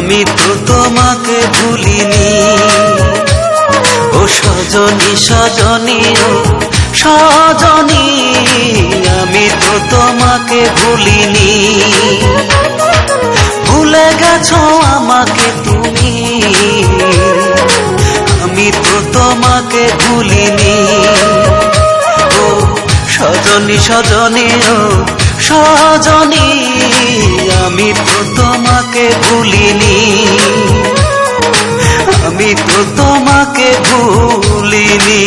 আমি তো তোমাকে ভুলিনি। ও সজনী সজনী ও সজনী, আমি তো তোমাকে ভুলিনি। ভুলে গেছো আমাকে তুমি, আমি তো তোমাকে ভুলিনি। ও সজনী সজনী ও সজনী, আমি তো তোমাকে ভুলিনি। আমি তো তোমাকে ভুলিনি।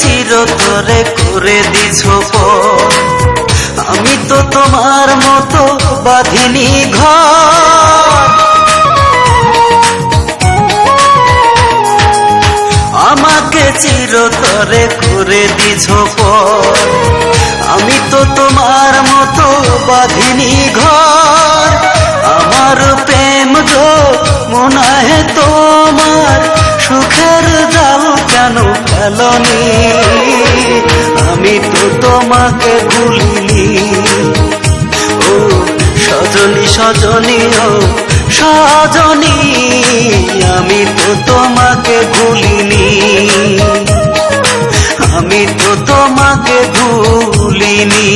চিরতরে করে দিছো পর, আমি তো তোমার মতো বাঁধিনি ঘর। আমাকে চিরতরে করে দিছো পর, আমি তো তোমার মতো বাঁধিনি ঘর। আমার প্রেম গো মনে হয় তোমার, সুখের জাল কেন ফেলনি? আমি তো তোমাকে ভুলিনি। ও সজনী সজনী ও সজনী, আমি তো তোমাকে ভুলিনি। আমি তো তোমাকে ভুলিনি।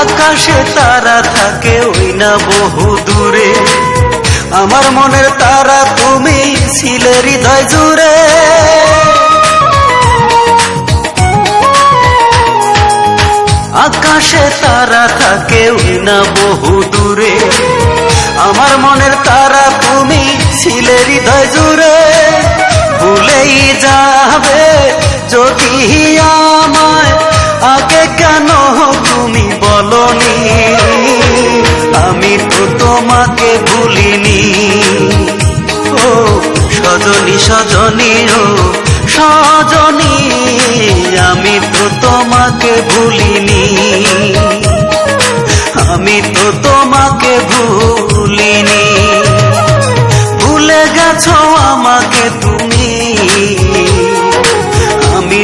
আকাশে তারা থাকে ওই না বহু দূরে, আমার মনের তারা তুমি ছিলে হৃদয় জুড়ে। আকাশে তারা থাকে ওই না বহু দূরে, আমার মনের তারা তুমি ছিলে হৃদয় জুড়ে। ভুলেই যাবে যদি আমায়, আগে কেন তুমি বলনি? আমি তো তোমাকে ভুলিনি। ও সজনী সজনী ও সজনী, আমি তো তোমাকে ভুলিনি। আমি তো তোমাকে ভুলিনি। ভুলে গেছো আমাকে তুমি, আমি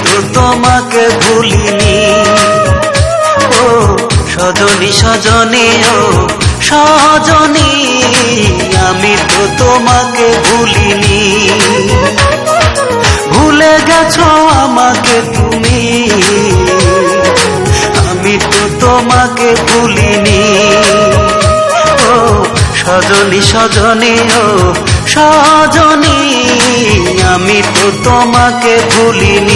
তো তোমাকে ভুলিনি। ও সজনী সজনী ও সজনী, আমি তো তোমাকে ভুলিনি। ভুলে গেছো আমাকে তুমি, আমি তো তোমাকে ভুলিনি। ও সজনী সজনী ও সজনী, আমি তো তোমাকে ভুলিনি।